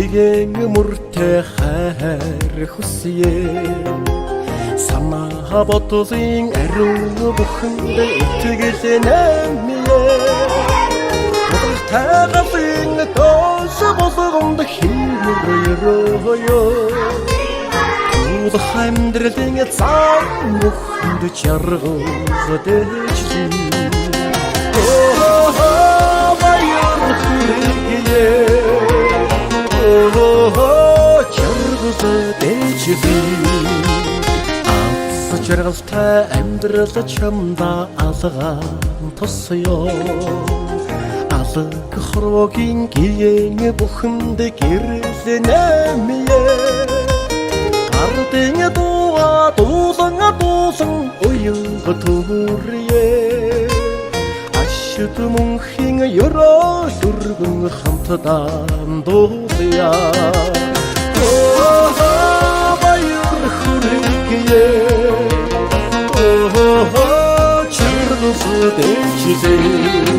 гэгэн мөртэй хайр хүсье санаа бодлын ариун бүхэнд итгэл нэмье тагын тоос болгонд химройроо the хэмдрэлэн цаа мөхөнд чаргал дэжлээ баяр хүрээ чаргал дэжлээ чаргалтай амьдрал чамда алгаан тусё алг хорогийн гиэн бүхэнд гэрэл нэмье ардын дуга дуулан уянга төрье ашид мөнхийн ёроо сүргэн хамтдaan дуулъя баяр хүрээ чаргал дэжлээ